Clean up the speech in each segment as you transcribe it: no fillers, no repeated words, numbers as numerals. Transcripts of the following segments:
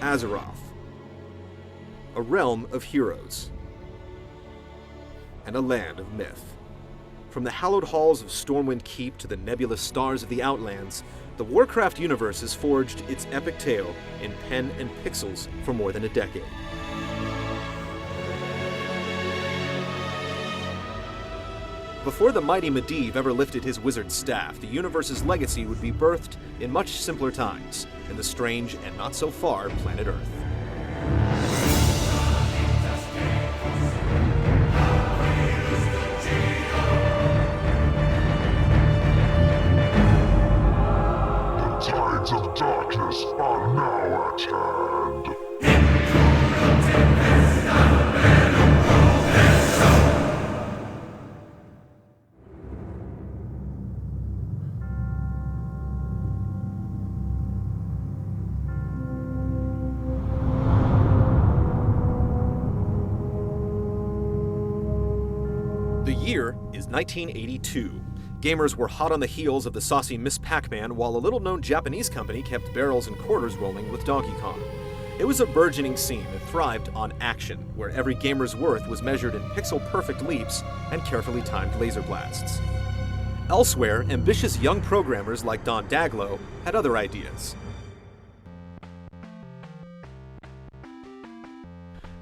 Azeroth, a realm of heroes, and a land of myth. From the hallowed halls of Stormwind Keep to the nebulous stars of the Outlands, the Warcraft universe has forged its epic tale in pen and pixels for more than a decade. Before the mighty Medivh ever lifted his wizard staff, the universe's legacy would be birthed in much simpler times, in the strange and not so far planet Earth. The tides of darkness are now at hand. The year is 1982. Gamers were hot on the heels of the saucy Miss Pac-Man, while a little-known Japanese company kept barrels and quarters rolling with Donkey Kong. It was a burgeoning scene that thrived on action, where every gamer's worth was measured in pixel-perfect leaps and carefully timed laser blasts. Elsewhere, ambitious young programmers like Don Daglow had other ideas.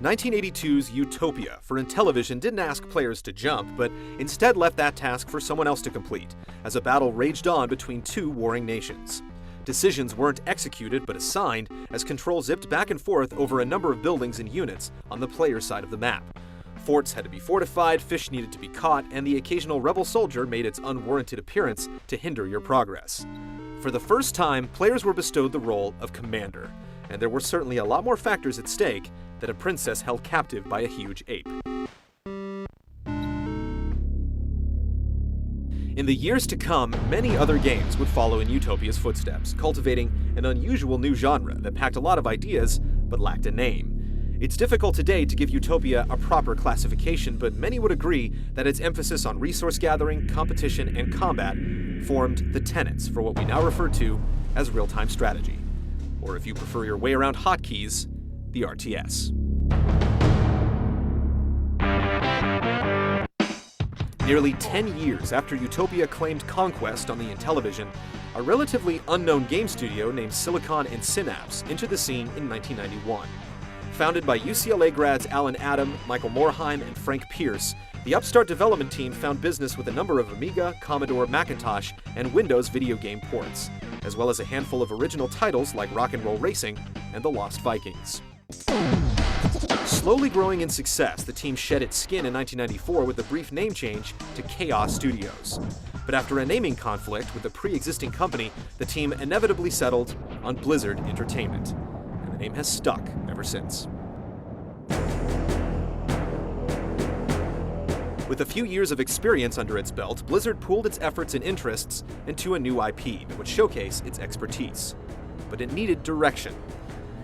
1982's Utopia for Intellivision didn't ask players to jump, but instead left that task for someone else to complete, as a battle raged on between two warring nations. Decisions weren't executed but assigned, as control zipped back and forth over a number of buildings and units on the player's side of the map. Forts had to be fortified, fish needed to be caught, and the occasional rebel soldier made its unwarranted appearance to hinder your progress. For the first time, players were bestowed the role of commander, and there were certainly a lot more factors at stake than a princess held captive by a huge ape. In the years to come, many other games would follow in Utopia's footsteps, cultivating an unusual new genre that packed a lot of ideas but lacked a name. It's difficult today to give Utopia a proper classification, but many would agree that its emphasis on resource gathering, competition, and combat formed the tenets for what we now refer to as real-time strategy. Or if you prefer your way around hotkeys, the RTS. Nearly 10 years after Utopia claimed conquest on the Intellivision, a relatively unknown game studio named Silicon and Synapse entered the scene in 1991. Founded by UCLA grads Alan Adam, Michael Morheim, and Frank Pierce, the upstart development team found business with a number of Amiga, Commodore, Macintosh, and Windows video game ports, as well as a handful of original titles like Rock 'n' Roll Racing and The Lost Vikings. Slowly growing in success, the team shed its skin in 1994 with a brief name change to Chaos Studios. But after a naming conflict with a pre-existing company, the team inevitably settled on Blizzard Entertainment, and the name has stuck ever since. With a few years of experience under its belt, Blizzard pooled its efforts and interests into a new IP that would showcase its expertise. But it needed direction.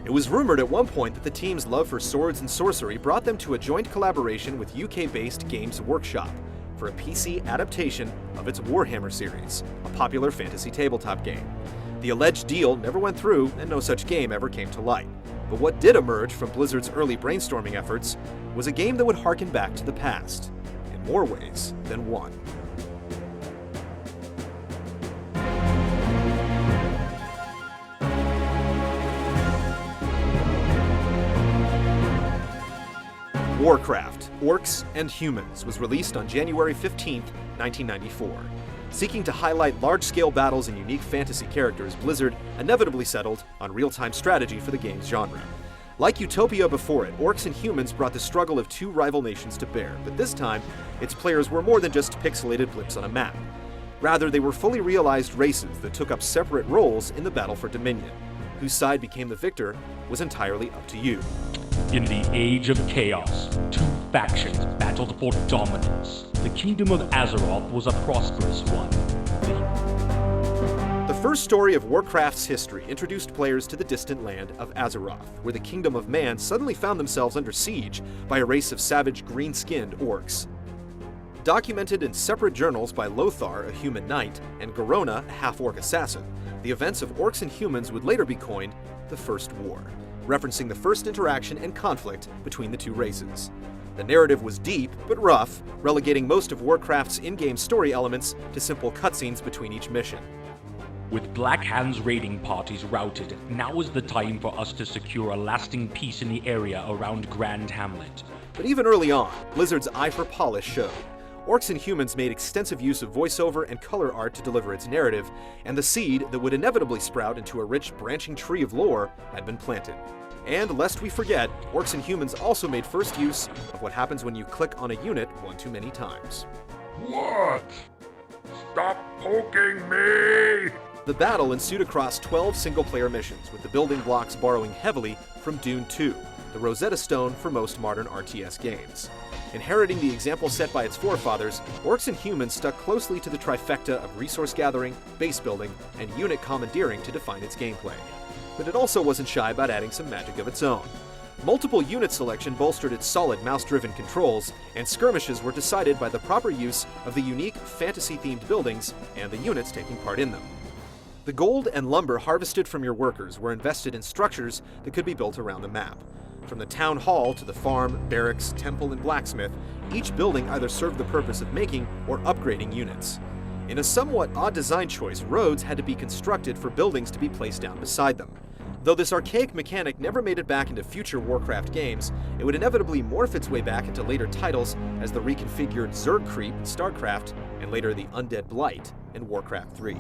It was rumored at one point that the team's love for swords and sorcery brought them to a joint collaboration with UK-based Games Workshop for a PC adaptation of its Warhammer series, a popular fantasy tabletop game. The alleged deal never went through, and no such game ever came to light. But what did emerge from Blizzard's early brainstorming efforts was a game that would harken back to the past, in more ways than one. Warcraft, Orcs and Humans was released on January 15, 1994. Seeking to highlight large-scale battles and unique fantasy characters, Blizzard inevitably settled on real-time strategy for the game's genre. Like Utopia before it, Orcs and Humans brought the struggle of two rival nations to bear, but this time, its players were more than just pixelated blips on a map. Rather, they were fully realized races that took up separate roles in the battle for Dominion. Whose side became the victor was entirely up to you. In the Age of Chaos, two factions battled for dominance. The Kingdom of Azeroth was a prosperous one. The first story of Warcraft's history introduced players to the distant land of Azeroth, where the Kingdom of Man suddenly found themselves under siege by a race of savage green-skinned orcs. Documented in separate journals by Lothar, a human knight, and Garona, a half-orc assassin, the events of Orcs and Humans would later be coined the First War. referencing the first interaction and conflict between the two races. The narrative was deep, but rough, relegating most of Warcraft's in-game story elements to simple cutscenes between each mission. With Black Hand's raiding parties routed, now is the time for us to secure a lasting peace in the area around Grand Hamlet. But even early on, Blizzard's eye for polish showed. Orcs and Humans made extensive use of voiceover and color art to deliver its narrative, and the seed that would inevitably sprout into a rich, branching tree of lore had been planted. And lest we forget, Orcs and Humans also made first use of what happens when you click on a unit one too many times. What? Stop poking me! The battle ensued across 12 single-player missions, with the building blocks borrowing heavily from Dune 2, the Rosetta Stone for most modern RTS games. Inheriting the example set by its forefathers, Orcs and Humans stuck closely to the trifecta of resource gathering, base building, and unit commandeering to define its gameplay. But it also wasn't shy about adding some magic of its own. Multiple unit selection bolstered its solid mouse-driven controls, and skirmishes were decided by the proper use of the unique fantasy-themed buildings and the units taking part in them. The gold and lumber harvested from your workers were invested in structures that could be built around the map. From the town hall to the farm, barracks, temple, and blacksmith, each building either served the purpose of making or upgrading units. In a somewhat odd design choice, roads had to be constructed for buildings to be placed down beside them. Though this archaic mechanic never made it back into future Warcraft games, it would inevitably morph its way back into later titles as the reconfigured Zerg Creep in StarCraft, and later the Undead Blight in Warcraft 3.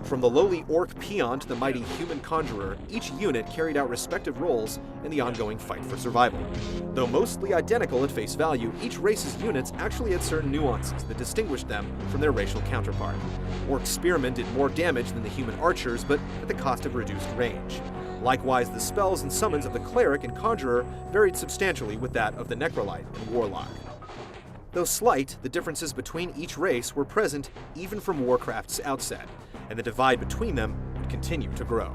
From the lowly orc peon to the mighty human conjurer, each unit carried out respective roles in the ongoing fight for survival. Though mostly identical at face value, each race's units actually had certain nuances that distinguished them from their racial counterpart. Orc spearmen did more damage than the human archers, but at the cost of reduced range. Likewise, the spells and summons of the cleric and conjurer varied substantially with that of the necrolite and warlock. Though slight, the differences between each race were present even from Warcraft's outset, and the divide between them would continue to grow.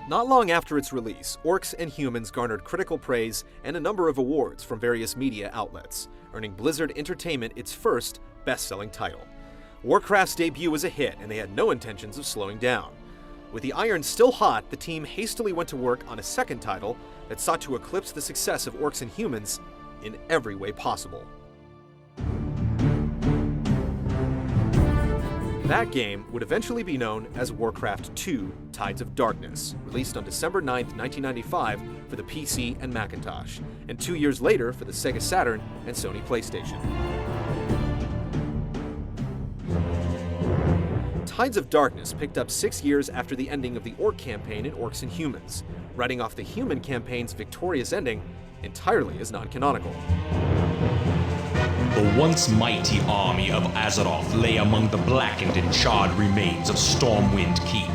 Not long after its release, Orcs and Humans garnered critical praise and a number of awards from various media outlets, earning Blizzard Entertainment its first best-selling title. Warcraft's debut was a hit, and they had no intentions of slowing down. With the iron still hot, the team hastily went to work on a second title that sought to eclipse the success of Orcs and Humans in every way possible. That game would eventually be known as Warcraft 2: Tides of Darkness, released on December 9, 1995 for the PC and Macintosh, and 2 years later for the Sega Saturn and Sony PlayStation. Tides of Darkness picked up 6 years after the ending of the Orc campaign in Orcs and Humans, writing off the Human campaign's victorious ending entirely as non-canonical. The once mighty army of Azeroth lay among the blackened and charred remains of Stormwind Keep.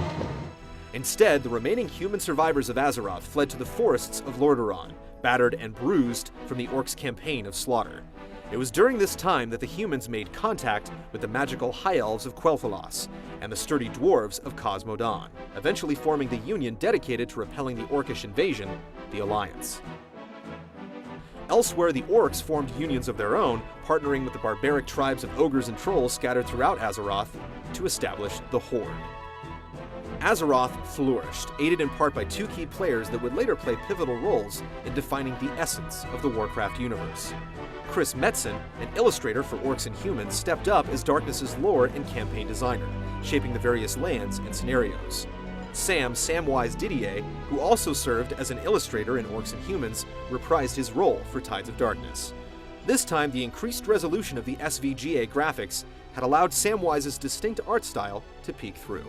Instead, the remaining human survivors of Azeroth fled to the forests of Lordaeron, battered and bruised from the Orcs' campaign of slaughter. It was during this time that the humans made contact with the magical High Elves of Quel'Thalas and the sturdy dwarves of Cosmodan, eventually forming the union dedicated to repelling the Orcish invasion, the Alliance. Elsewhere, the Orcs formed unions of their own, partnering with the barbaric tribes of ogres and trolls scattered throughout Azeroth to establish the Horde. Azeroth flourished, aided in part by two key players that would later play pivotal roles in defining the essence of the Warcraft universe. Chris Metzen, an illustrator for Orcs and Humans, stepped up as Darkness's lore and campaign designer, shaping the various lands and scenarios. Samwise Didier, who also served as an illustrator in Orcs and Humans, reprised his role for Tides of Darkness. This time, the increased resolution of the SVGA graphics had allowed Samwise's distinct art style to peek through.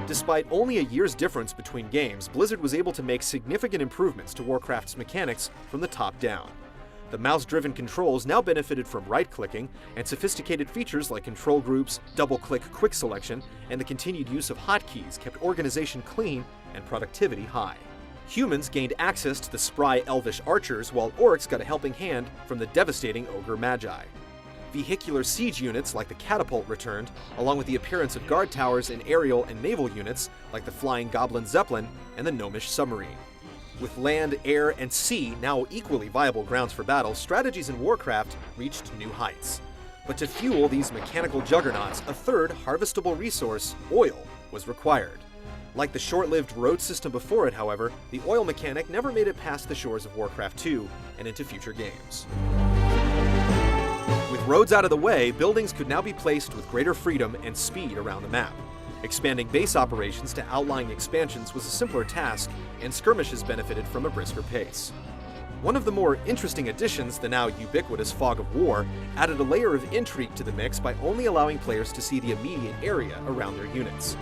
Despite only a year's difference between games, Blizzard was able to make significant improvements to Warcraft's mechanics from the top down. The mouse-driven controls now benefited from right-clicking, and sophisticated features like control groups, double-click quick selection, and the continued use of hotkeys kept organization clean and productivity high. Humans gained access to the spry elvish archers, while Orcs got a helping hand from the devastating ogre magi. Vehicular siege units like the catapult returned, along with the appearance of guard towers and aerial and naval units like the flying goblin zeppelin and the gnomish submarine. With land, air, and sea now equally viable grounds for battle, strategies in Warcraft reached new heights. But to fuel these mechanical juggernauts, a third harvestable resource, oil, was required. Like the short-lived road system before it, however, the oil mechanic never made it past the shores of Warcraft 2 and into future games. With roads out of the way, buildings could now be placed with greater freedom and speed around the map. Expanding base operations to outlying expansions was a simpler task, and skirmishes benefited from a brisker pace. One of the more interesting additions, the now ubiquitous Fog of War, added a layer of intrigue to the mix by only allowing players to see the immediate area around their units.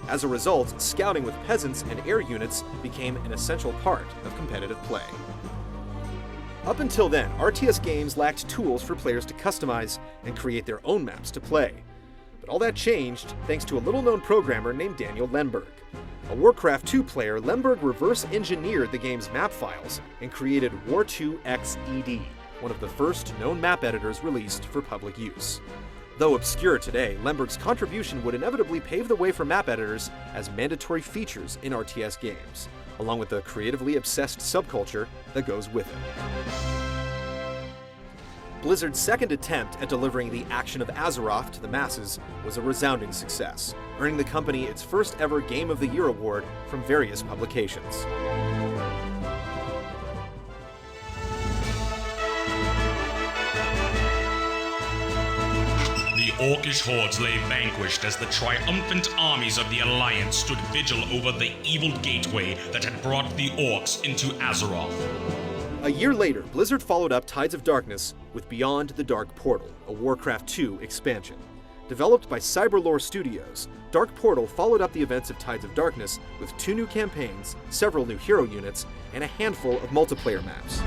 As a result, scouting with peasants and air units became an essential part of competitive play. Up until then, RTS games lacked tools for players to customize and create their own maps to play. But all that changed thanks to a little-known programmer named Daniel Lemberg. A Warcraft 2 player, Lemberg reverse-engineered the game's map files and created War2XED, one of the first known map editors released for public use. Though obscure today, Lemberg's contribution would inevitably pave the way for map editors as mandatory features in RTS games, along with the creatively obsessed subculture that goes with it. Blizzard's second attempt at delivering the action of Azeroth to the masses was a resounding success, earning the company its first ever Game of the Year award from various publications. The Orcish hordes lay vanquished as the triumphant armies of the Alliance stood vigil over the evil gateway that had brought the Orcs into Azeroth. A year later, Blizzard followed up Tides of Darkness with Beyond the Dark Portal, a Warcraft 2 expansion. Developed by Cyberlore Studios, Dark Portal followed up the events of Tides of Darkness with 2 new campaigns, several new hero units, and a handful of multiplayer maps.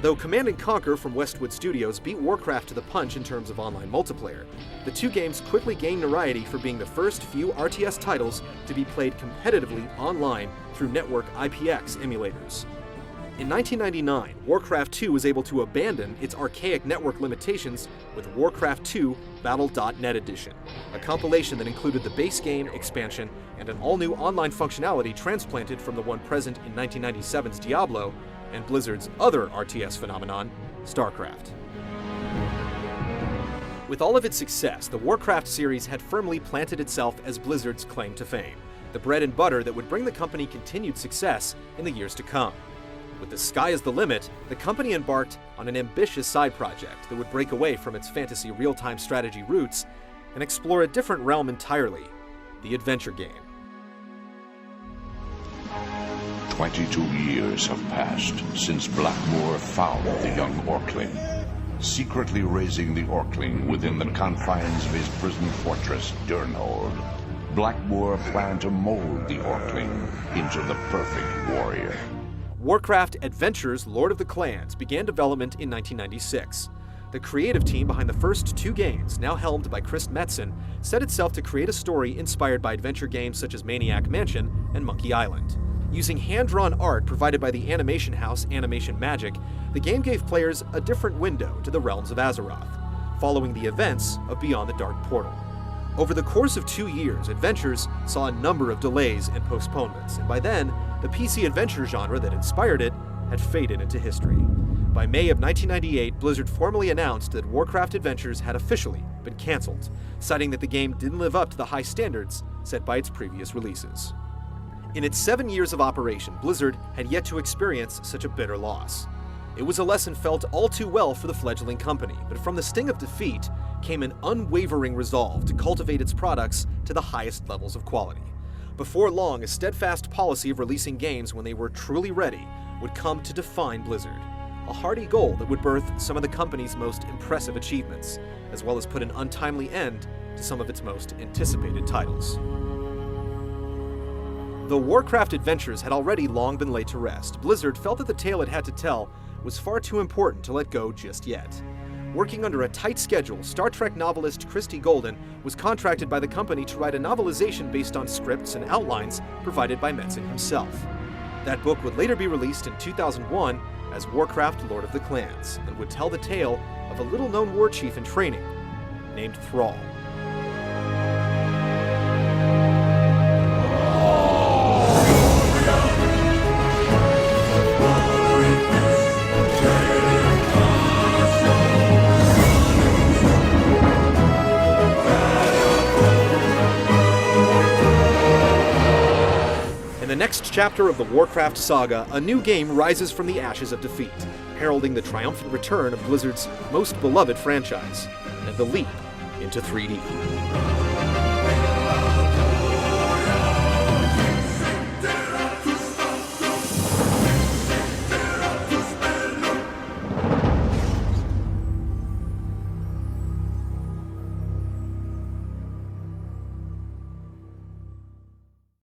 Though Command & Conquer from Westwood Studios beat Warcraft to the punch in terms of online multiplayer, the two games quickly gained notoriety for being the first few RTS titles to be played competitively online through network IPX emulators. In 1999, Warcraft 2 was able to abandon its archaic network limitations with Warcraft 2 Battle.net Edition, a compilation that included the base game, expansion, and an all-new online functionality transplanted from the one present in 1997's Diablo and Blizzard's other RTS phenomenon, StarCraft. With all of its success, the Warcraft series had firmly planted itself as Blizzard's claim to fame, the bread and butter that would bring the company continued success in the years to come. With the sky as the limit, the company embarked on an ambitious side project that would break away from its fantasy real-time strategy roots and explore a different realm entirely, the adventure game. 22 years have passed since Blackmoor found the young Orcling. Secretly raising the Orcling within the confines of his prison fortress, Durnhold, Blackmoor planned to mold the Orcling into the perfect warrior. Warcraft Adventures Lord of the Clans began development in 1996. The creative team behind the first 2 games, now helmed by Chris Metzen, set itself to create a story inspired by adventure games such as Maniac Mansion and Monkey Island. Using hand-drawn art provided by the animation house Animation Magic, the game gave players a different window to the realms of Azeroth, following the events of Beyond the Dark Portal. Over the course of 2 years, Adventures saw a number of delays and postponements, and by then, the PC adventure genre that inspired it had faded into history. By May of 1998, Blizzard formally announced that Warcraft Adventures had officially been cancelled, citing that the game didn't live up to the high standards set by its previous releases. In its 7 years of operation, Blizzard had yet to experience such a bitter loss. It was a lesson felt all too well for the fledgling company, but from the sting of defeat came an unwavering resolve to cultivate its products to the highest levels of quality. Before long, a steadfast policy of releasing games when they were truly ready would come to define Blizzard, a hardy goal that would birth some of the company's most impressive achievements, as well as put an untimely end to some of its most anticipated titles. Though Warcraft Adventures had already long been laid to rest, Blizzard felt that the tale it had to tell was far too important to let go just yet. Working under a tight schedule, Star Trek novelist Christie Golden was contracted by the company to write a novelization based on scripts and outlines provided by Metzen himself. That book would later be released in 2001 as Warcraft Lord of the Clans, and would tell the tale of a little-known war chief in training named Thrall. In the next chapter of the Warcraft saga, a new game rises from the ashes of defeat, heralding the triumphant return of Blizzard's most beloved franchise, and the leap into 3D.